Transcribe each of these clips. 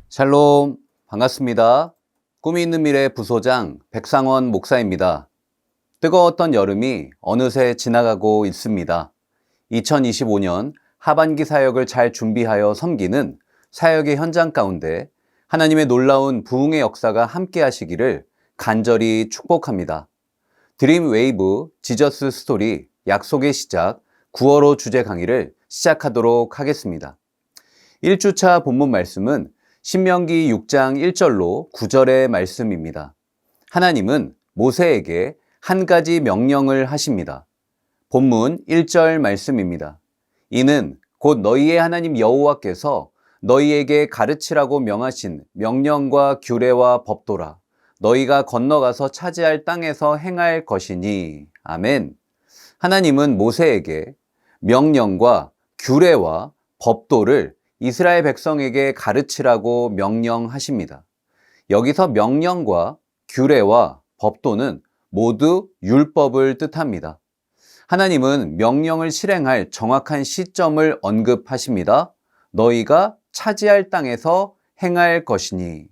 샬롬, 반갑습니다. 꿈이 있는 미래 부소장 백상원 목사입니다. 뜨거웠던 여름이 어느새 지나가고 있습니다. 2025년 하반기 사역을 잘 준비하여 섬기는 사역의 현장 가운데 하나님의 놀라운 부흥의 역사가 함께 하시기를 간절히 축복합니다. 드림 웨이브 지저스 스토리 약속의 시작 9월호 주제 강의를 시작하도록 하겠습니다. 1주차 본문 말씀은 신명기 6장 1절로 9절의 말씀입니다. 하나님은 모세에게 한 가지 명령을 하십니다. 본문 1절 말씀입니다. 이는 곧 너희의 하나님 여호와께서 너희에게 가르치라고 명하신 명령과 규례와 법도라. 너희가 건너가서 차지할 땅에서 행할 것이니. 아멘. 하나님은 모세에게 명령과 규례와 법도를 이스라엘 백성에게 가르치라고 명령하십니다. 여기서 명령과 규례와 법도는 모두 율법을 뜻합니다. 하나님은 명령을 실행할 정확한 시점을 언급하십니다. 너희가 차지할 땅에서 행할 것이니.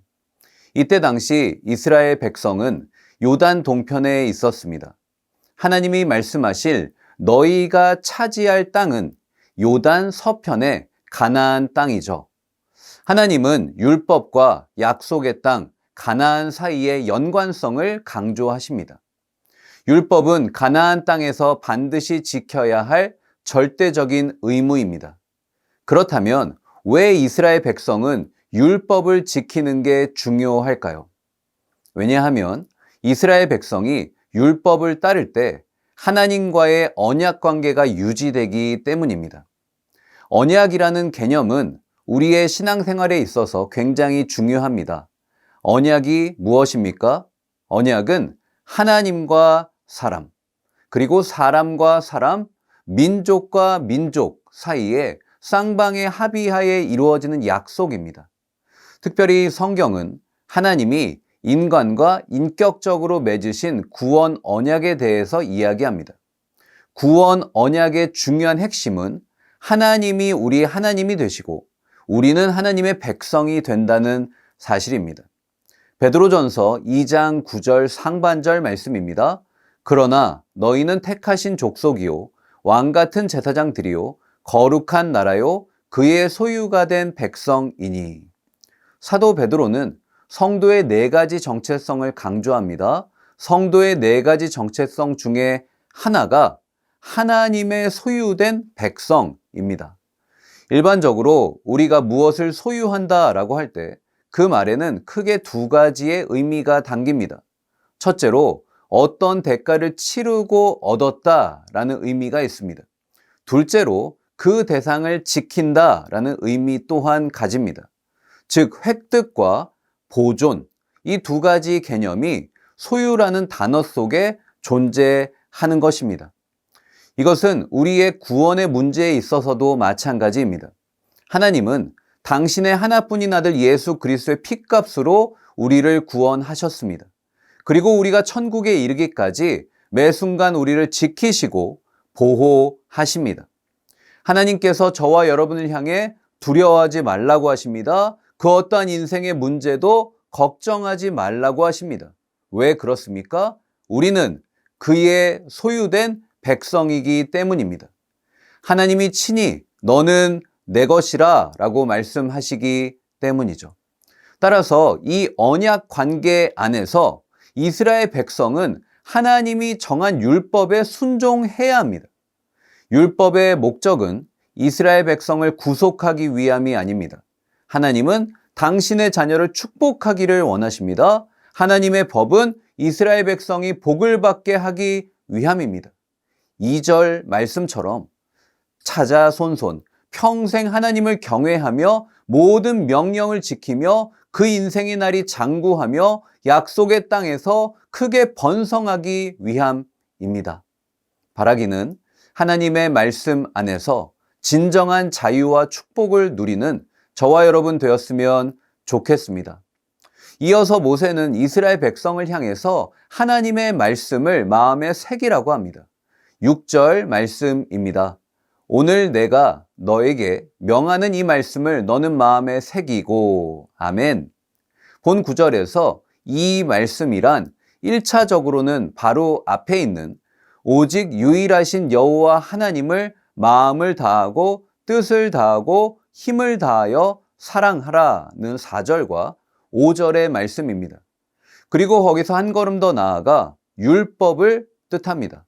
이때 당시 이스라엘 백성은 요단 동편에 있었습니다. 하나님이 말씀하실 너희가 차지할 땅은 요단 서편의 가나안 땅이죠. 하나님은 율법과 약속의 땅, 가나안 사이의 연관성을 강조하십니다. 율법은 가나안 땅에서 반드시 지켜야 할 절대적인 의무입니다. 그렇다면 왜 이스라엘 백성은 율법을 지키는 게 중요할까요? 왜냐하면 이스라엘 백성이 율법을 따를 때 하나님과의 언약 관계가 유지되기 때문입니다. 언약이라는 개념은 우리의 신앙생활에 있어서 굉장히 중요합니다. 언약이 무엇입니까? 언약은 하나님과 사람, 그리고 사람과 사람, 민족과 민족 사이에 쌍방의 합의하에 이루어지는 약속입니다. 특별히 성경은 하나님이 인간과 인격적으로 맺으신 구원 언약에 대해서 이야기합니다. 구원 언약의 중요한 핵심은 하나님이 우리 하나님이 되시고 우리는 하나님의 백성이 된다는 사실입니다. 베드로전서 2장 9절 상반절 말씀입니다. 그러나 너희는 택하신 족속이요 왕같은 제사장들이요 거룩한 나라요 그의 소유가 된 백성이니. 사도 베드로는 성도의 네 가지 정체성을 강조합니다. 성도의 네 가지 정체성 중에 하나가 하나님의 소유된 백성입니다. 일반적으로 우리가 무엇을 소유한다라고 할 때 그 말에는 크게 두 가지의 의미가 담깁니다. 첫째로 어떤 대가를 치르고 얻었다라는 의미가 있습니다. 둘째로 그 대상을 지킨다라는 의미 또한 가집니다. 즉 획득과 보존, 이 두 가지 개념이 소유라는 단어 속에 존재하는 것입니다. 이것은 우리의 구원의 문제에 있어서도 마찬가지입니다. 하나님은 당신의 하나뿐인 아들 예수 그리스도의 피값으로 우리를 구원하셨습니다. 그리고 우리가 천국에 이르기까지 매 순간 우리를 지키시고 보호하십니다. 하나님께서 저와 여러분을 향해 두려워하지 말라고 하십니다. 그 어떠한 인생의 문제도 걱정하지 말라고 하십니다. 왜 그렇습니까? 우리는 그의 소유된 백성이기 때문입니다. 하나님이 친히 너는 내 것이라 라고 말씀하시기 때문이죠. 따라서 이 언약 관계 안에서 이스라엘 백성은 하나님이 정한 율법에 순종해야 합니다. 율법의 목적은 이스라엘 백성을 구속하기 위함이 아닙니다. 하나님은 당신의 자녀를 축복하기를 원하십니다. 하나님의 법은 이스라엘 백성이 복을 받게 하기 위함입니다. 2절 말씀처럼 차자손손 평생 하나님을 경외하며 모든 명령을 지키며 그 인생의 날이 장구하며 약속의 땅에서 크게 번성하기 위함입니다. 바라기는 하나님의 말씀 안에서 진정한 자유와 축복을 누리는 저와 여러분 되었으면 좋겠습니다. 이어서 모세는 이스라엘 백성을 향해서 하나님의 말씀을 마음에 새기라고 합니다. 6절 말씀입니다. 오늘 내가 너에게 명하는 이 말씀을 너는 마음에 새기고. 아멘. 본 구절에서 이 말씀이란 1차적으로는 바로 앞에 있는 오직 유일하신 여호와 하나님을 마음을 다하고 뜻을 다하고 힘을 다하여 사랑하라는 4절과 5절의 말씀입니다. 그리고 거기서 한 걸음 더 나아가 율법을 뜻합니다.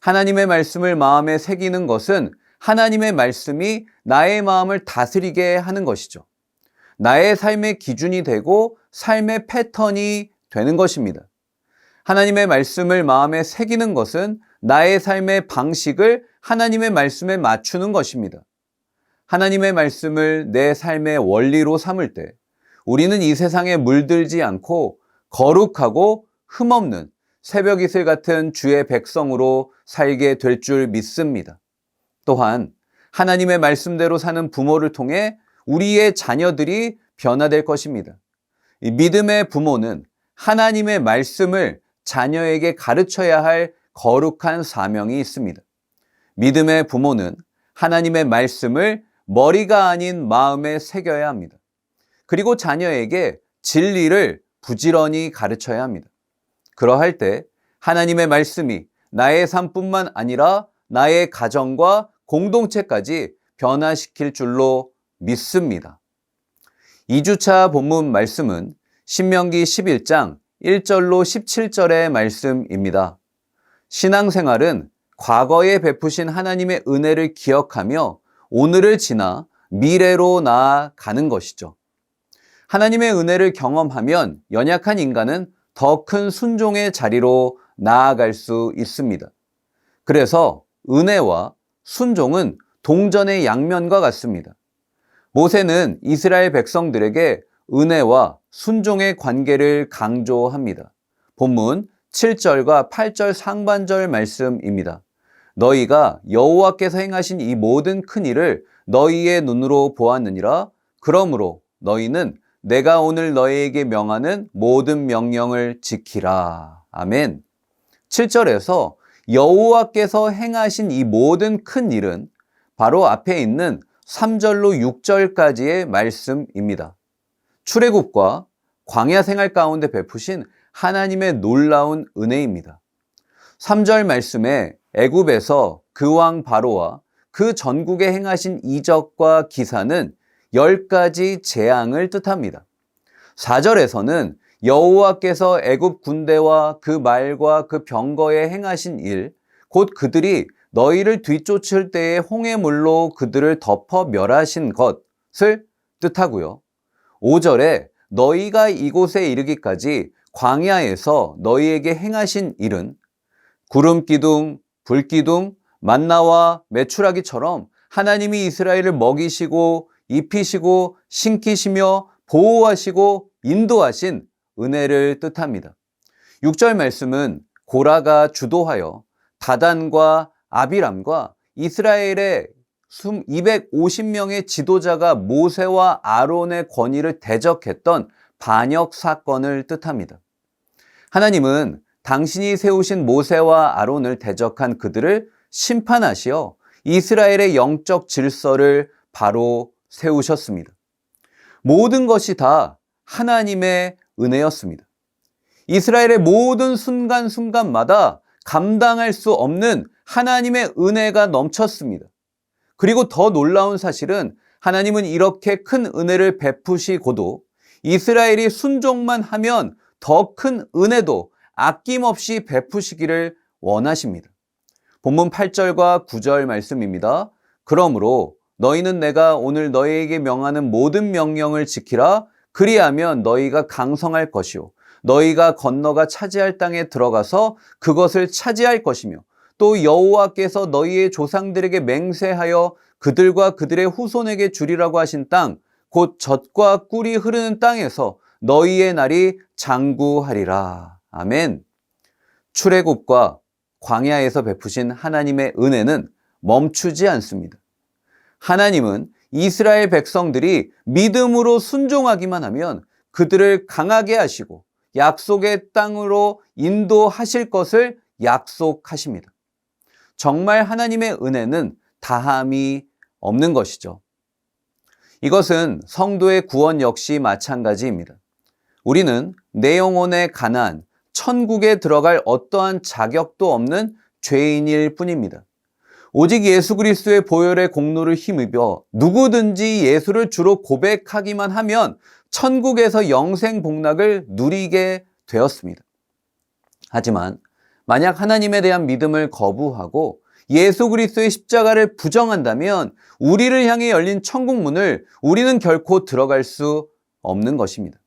하나님의 말씀을 마음에 새기는 것은 하나님의 말씀이 나의 마음을 다스리게 하는 것이죠. 나의 삶의 기준이 되고 삶의 패턴이 되는 것입니다. 하나님의 말씀을 마음에 새기는 것은 나의 삶의 방식을 하나님의 말씀에 맞추는 것입니다. 하나님의 말씀을 내 삶의 원리로 삼을 때 우리는 이 세상에 물들지 않고 거룩하고 흠없는 새벽 이슬 같은 주의 백성으로 살게 될 줄 믿습니다. 또한 하나님의 말씀대로 사는 부모를 통해 우리의 자녀들이 변화될 것입니다. 이 믿음의 부모는 하나님의 말씀을 자녀에게 가르쳐야 할 거룩한 사명이 있습니다. 믿음의 부모는 하나님의 말씀을 머리가 아닌 마음에 새겨야 합니다. 그리고 자녀에게 진리를 부지런히 가르쳐야 합니다. 그러할 때 하나님의 말씀이 나의 삶뿐만 아니라 나의 가정과 공동체까지 변화시킬 줄로 믿습니다. 2주차 본문 말씀은 신명기 11장 1절로 17절의 말씀입니다. 신앙생활은 과거에 베푸신 하나님의 은혜를 기억하며 오늘을 지나 미래로 나아가는 것이죠. 하나님의 은혜를 경험하면 연약한 인간은 더 큰 순종의 자리로 나아갈 수 있습니다. 그래서 은혜와 순종은 동전의 양면과 같습니다. 모세는 이스라엘 백성들에게 은혜와 순종의 관계를 강조합니다. 본문 7절과 8절 상반절 말씀입니다. 너희가 여호와께서 행하신 이 모든 큰 일을 너희의 눈으로 보았느니라. 그러므로 너희는 내가 오늘 너희에게 명하는 모든 명령을 지키라. 아멘. 7절에서 여호와께서 행하신 이 모든 큰 일은 바로 앞에 있는 3절로 6절까지의 말씀입니다. 출애굽과 광야 생활 가운데 베푸신 하나님의 놀라운 은혜입니다. 3절 말씀에 애굽에서 그 왕 바로와 그 전국에 행하신 이적과 기사는 10가지 재앙을 뜻합니다. 4절에서는 여호와께서 애굽 군대와 그 말과 그 병거에 행하신 일, 곧 그들이 너희를 뒤쫓을 때에 홍해물로 그들을 덮어 멸하신 것을 뜻하고요. 5절에 너희가 이곳에 이르기까지 광야에서 너희에게 행하신 일은 구름기둥, 불기둥, 만나와 메추라기처럼 하나님이 이스라엘을 먹이시고 입히시고 신기시며 보호하시고 인도하신 은혜를 뜻합니다. 6절 말씀은 고라가 주도하여 다단과 아비람과 이스라엘의 250명의 지도자가 모세와 아론의 권위를 대적했던 반역 사건을 뜻합니다. 하나님은 당신이 세우신 모세와 아론을 대적한 그들을 심판하시어 이스라엘의 영적 질서를 바로 세우셨습니다. 모든 것이 다 하나님의 은혜였습니다. 이스라엘의 모든 순간순간마다 감당할 수 없는 하나님의 은혜가 넘쳤습니다. 그리고 더 놀라운 사실은 하나님은 이렇게 큰 은혜를 베푸시고도 이스라엘이 순종만 하면 더 큰 은혜도 아낌없이 베푸시기를 원하십니다. 본문 8절과 9절 말씀입니다. 그러므로 너희는 내가 오늘 너희에게 명하는 모든 명령을 지키라. 그리하면 너희가 강성할 것이요 너희가 건너가 차지할 땅에 들어가서 그것을 차지할 것이며 또 여호와께서 너희의 조상들에게 맹세하여 그들과 그들의 후손에게 주리라고 하신 땅, 곧 젖과 꿀이 흐르는 땅에서 너희의 날이 장구하리라. 아멘. 출애굽과 광야에서 베푸신 하나님의 은혜는 멈추지 않습니다. 하나님은 이스라엘 백성들이 믿음으로 순종하기만 하면 그들을 강하게 하시고 약속의 땅으로 인도하실 것을 약속하십니다. 정말 하나님의 은혜는 다함이 없는 것이죠. 이것은 성도의 구원 역시 마찬가지입니다. 우리는 내 영혼의 가난, 천국에 들어갈 어떠한 자격도 없는 죄인일 뿐입니다. 오직 예수 그리스도의 보혈의 공로를 힘입어 누구든지 예수를 주로 고백하기만 하면 천국에서 영생 복락을 누리게 되었습니다. 하지만 만약 하나님에 대한 믿음을 거부하고 예수 그리스도의 십자가를 부정한다면 우리를 향해 열린 천국 문을 우리는 결코 들어갈 수 없는 것입니다.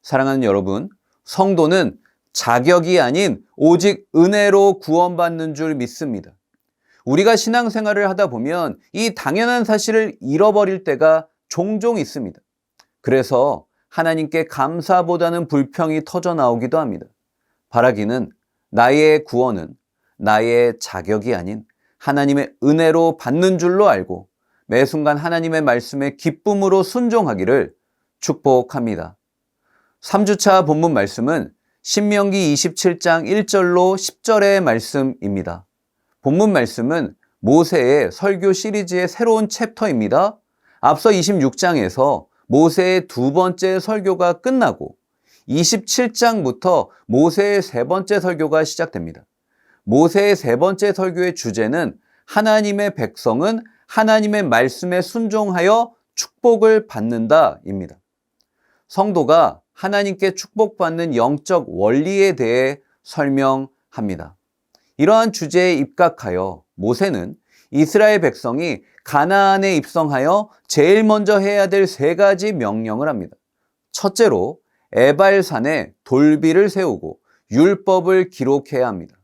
사랑하는 여러분, 성도는 자격이 아닌 오직 은혜로 구원받는 줄 믿습니다. 우리가 신앙생활을 하다 보면 이 당연한 사실을 잃어버릴 때가 종종 있습니다. 그래서 하나님께 감사보다는 불평이 터져 나오기도 합니다. 바라기는 나의 구원은 나의 자격이 아닌 하나님의 은혜로 받는 줄로 알고 매 순간 하나님의 말씀에 기쁨으로 순종하기를 축복합니다. 3주차 본문 말씀은 신명기 27장 1절로 10절의 말씀입니다. 본문 말씀은 모세의 설교 시리즈의 새로운 챕터입니다. 앞서 26장에서 모세의 두 번째 설교가 끝나고 27장부터 모세의 세 번째 설교가 시작됩니다. 모세의 세 번째 설교의 주제는 하나님의 백성은 하나님의 말씀에 순종하여 축복을 받는다입니다. 성도가 하나님께 축복받는 영적 원리에 대해 설명합니다. 이러한 주제에 입각하여 모세는 이스라엘 백성이 가나안에 입성하여 제일 먼저 해야 될 세 가지 명령을 합니다. 첫째로 에발산에 돌비를 세우고 율법을 기록해야 합니다.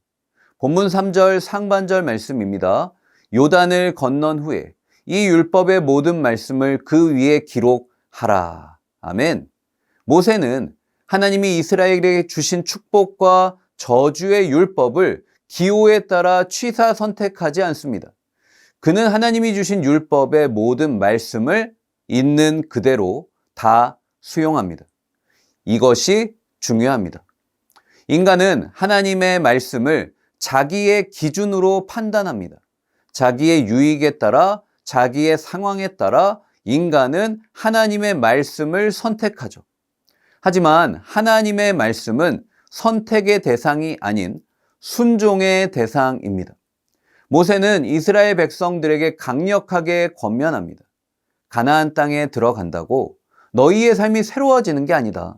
본문 3절 상반절 말씀입니다. 요단을 건넌 후에 이 율법의 모든 말씀을 그 위에 기록하라. 아멘. 모세는 하나님이 이스라엘에게 주신 축복과 저주의 율법을 기호에 따라 취사 선택하지 않습니다. 그는 하나님이 주신 율법의 모든 말씀을 있는 그대로 다 수용합니다. 이것이 중요합니다. 인간은 하나님의 말씀을 자기의 기준으로 판단합니다. 자기의 유익에 따라, 자기의 상황에 따라 인간은 하나님의 말씀을 선택하죠. 하지만 하나님의 말씀은 선택의 대상이 아닌 순종의 대상입니다. 모세는 이스라엘 백성들에게 강력하게 권면합니다. 가나안 땅에 들어간다고 너희의 삶이 새로워지는 게 아니다.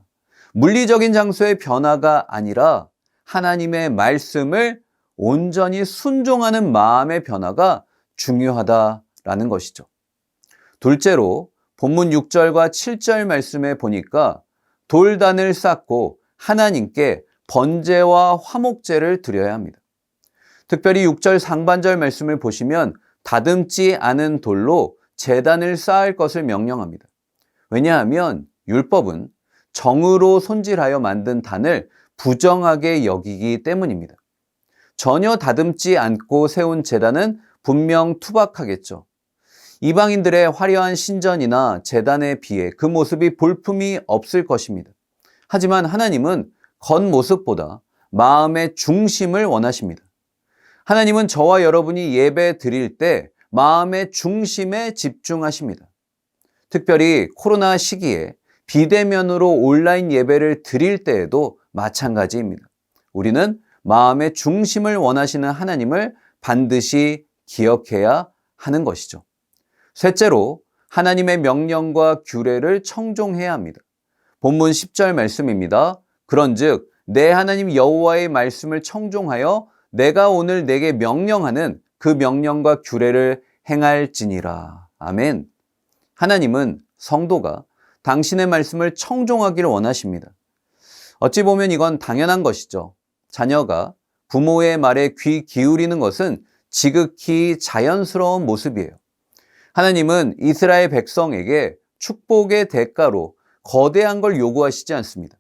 물리적인 장소의 변화가 아니라 하나님의 말씀을 온전히 순종하는 마음의 변화가 중요하다라는 것이죠. 둘째로 본문 6절과 7절 말씀에 보니까 돌단을 쌓고 하나님께 번제와 화목제를 드려야 합니다. 특별히 6절 상반절 말씀을 보시면 다듬지 않은 돌로 제단을 쌓을 것을 명령합니다. 왜냐하면 율법은 정으로 손질하여 만든 단을 부정하게 여기기 때문입니다. 전혀 다듬지 않고 세운 제단은 분명 투박하겠죠. 이방인들의 화려한 신전이나 제단에 비해 그 모습이 볼품이 없을 것입니다. 하지만 하나님은 겉모습보다 마음의 중심을 원하십니다. 하나님은 저와 여러분이 예배 드릴 때 마음의 중심에 집중하십니다. 특별히 코로나 시기에 비대면으로 온라인 예배를 드릴 때에도 마찬가지입니다. 우리는 마음의 중심을 원하시는 하나님을 반드시 기억해야 하는 것이죠. 셋째로 하나님의 명령과 규례를 청종해야 합니다. 본문 10절 말씀입니다. 그런즉 내 하나님 여호와의 말씀을 청종하여 내가 오늘 내게 명령하는 그 명령과 규례를 행할지니라. 아멘. 하나님은 성도가 당신의 말씀을 청종하기를 원하십니다. 어찌 보면 이건 당연한 것이죠. 자녀가 부모의 말에 귀 기울이는 것은 지극히 자연스러운 모습이에요. 하나님은 이스라엘 백성에게 축복의 대가로 거대한 걸 요구하시지 않습니다.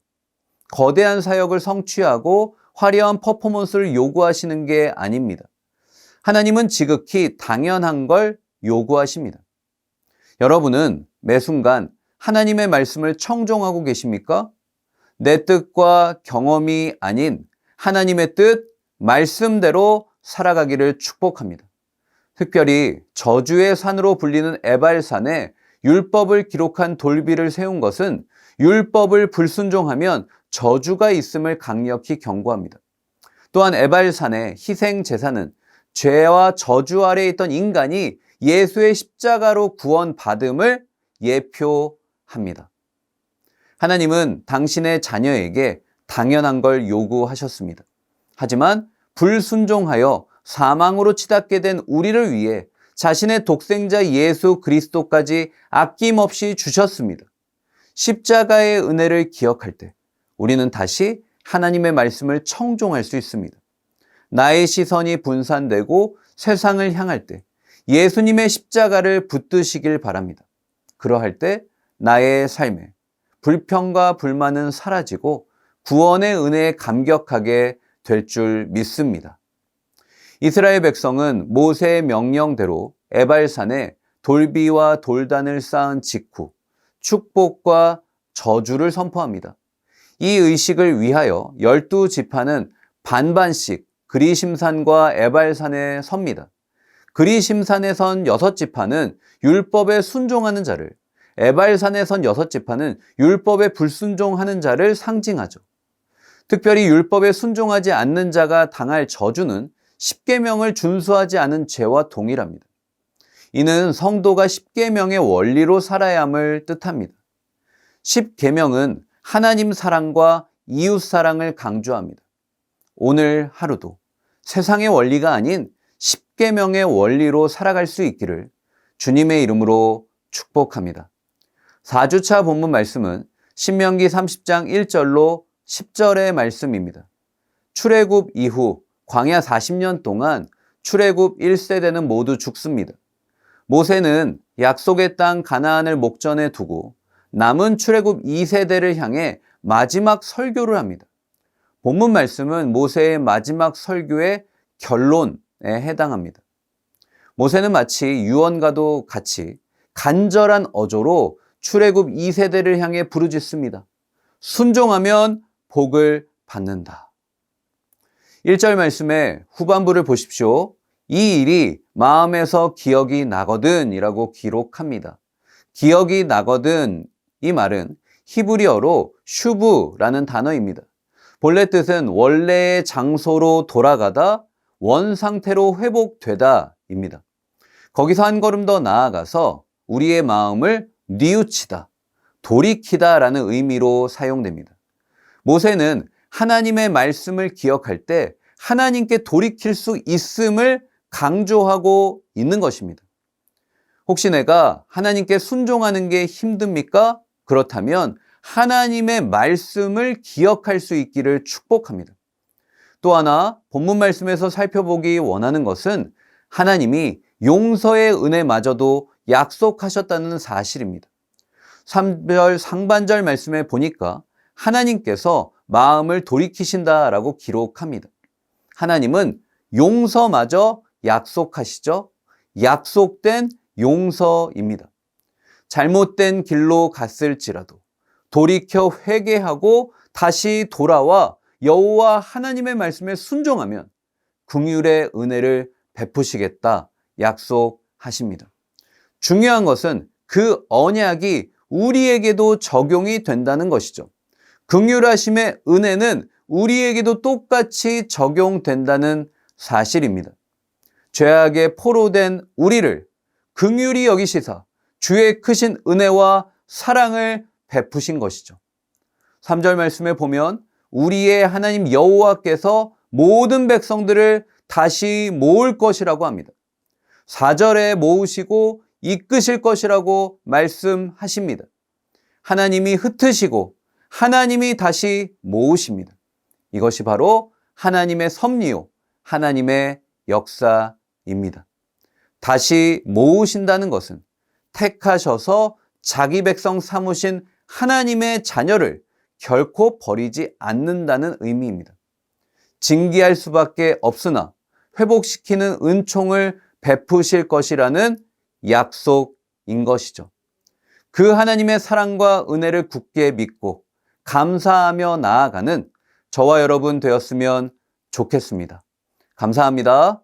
거대한 사역을 성취하고 화려한 퍼포먼스를 요구하시는 게 아닙니다. 하나님은 지극히 당연한 걸 요구하십니다. 여러분은 매 순간 하나님의 말씀을 청종하고 계십니까? 내 뜻과 경험이 아닌 하나님의 뜻, 말씀대로 살아가기를 축복합니다. 특별히 저주의 산으로 불리는 에발산에 율법을 기록한 돌비를 세운 것은 율법을 불순종하면 저주가 있음을 강력히 경고합니다. 또한 에발산의 희생 제사는 죄와 저주 아래에 있던 인간이 예수의 십자가로 구원받음을 예표합니다. 하나님은 당신의 자녀에게 당연한 걸 요구하셨습니다. 하지만 불순종하여 사망으로 치닫게 된 우리를 위해 자신의 독생자 예수 그리스도까지 아낌없이 주셨습니다. 십자가의 은혜를 기억할 때 우리는 다시 하나님의 말씀을 청종할 수 있습니다. 나의 시선이 분산되고 세상을 향할 때 예수님의 십자가를 붙드시길 바랍니다. 그러할 때 나의 삶에 불평과 불만은 사라지고 구원의 은혜에 감격하게 될 줄 믿습니다. 이스라엘 백성은 모세의 명령대로 에발산에 돌비와 돌단을 쌓은 직후 축복과 저주를 선포합니다. 이 의식을 위하여 12지파는 반반씩 그리심산과 에발산에 섭니다. 그리심산에 선 6지파는 율법에 순종하는 자를, 에발산에 선 6지파는 율법에 불순종하는 자를 상징하죠. 특별히 율법에 순종하지 않는 자가 당할 저주는 십계명을 준수하지 않은 죄와 동일합니다. 이는 성도가 십계명의 원리로 살아야 함을 뜻합니다. 십계명은 하나님 사랑과 이웃 사랑을 강조합니다. 오늘 하루도 세상의 원리가 아닌 십계명의 원리로 살아갈 수 있기를 주님의 이름으로 축복합니다. 4주차 본문 말씀은 신명기 30장 1절로 10절의 말씀입니다. 출애굽 이후 광야 40년 동안 출애굽 1세대는 모두 죽습니다. 모세는 약속의 땅 가나안을 목전에 두고 남은 출애굽 2세대를 향해 마지막 설교를 합니다. 본문 말씀은 모세의 마지막 설교의 결론에 해당합니다. 모세는 마치 유언과도 같이 간절한 어조로 출애굽 2세대를 향해 부르짖습니다. 순종하면 복을 받는다. 1절 말씀의 후반부를 보십시오. 이 일이 마음에서 기억이 나거든 이라고 기록합니다. 기억이 나거든 이 말은 히브리어로 슈브라는 단어입니다. 본래 뜻은 원래의 장소로 돌아가다 원상태로 회복되다 입니다. 거기서 한 걸음 더 나아가서 우리의 마음을 뉘우치다, 돌이키다 라는 의미로 사용됩니다. 모세는 하나님의 말씀을 기억할 때 하나님께 돌이킬 수 있음을 강조하고 있는 것입니다. 혹시 내가 하나님께 순종하는 게 힘듭니까? 그렇다면 하나님의 말씀을 기억할 수 있기를 축복합니다. 또 하나 본문 말씀에서 살펴보기 원하는 것은 하나님이 용서의 은혜마저도 약속하셨다는 사실입니다. 3절 상반절 말씀에 보니까 하나님께서 마음을 돌이키신다라고 기록합니다. 하나님은 용서마저 약속하시죠. 약속된 용서입니다. 잘못된 길로 갔을지라도 돌이켜 회개하고 다시 돌아와 여호와 하나님의 말씀에 순종하면 긍휼의 은혜를 베푸시겠다 약속하십니다. 중요한 것은 그 언약이 우리에게도 적용이 된다는 것이죠. 긍휼하심의 은혜는 우리에게도 똑같이 적용된다는 사실입니다. 죄악에 포로된 우리를 긍휼히 여기시사 주의 크신 은혜와 사랑을 베푸신 것이죠. 3절 말씀에 보면 우리의 하나님 여호와께서 모든 백성들을 다시 모을 것이라고 합니다. 4절에 모으시고 이끄실 것이라고 말씀하십니다. 하나님이 흩으시고 하나님이 다시 모으십니다. 이것이 바로 하나님의 섭리요, 하나님의 역사입니다. 다시 모으신다는 것은 택하셔서 자기 백성 삼으신 하나님의 자녀를 결코 버리지 않는다는 의미입니다. 징계할 수밖에 없으나 회복시키는 은총을 베푸실 것이라는 약속인 것이죠. 그 하나님의 사랑과 은혜를 굳게 믿고 감사하며 나아가는 저와 여러분 되었으면 좋겠습니다. 감사합니다.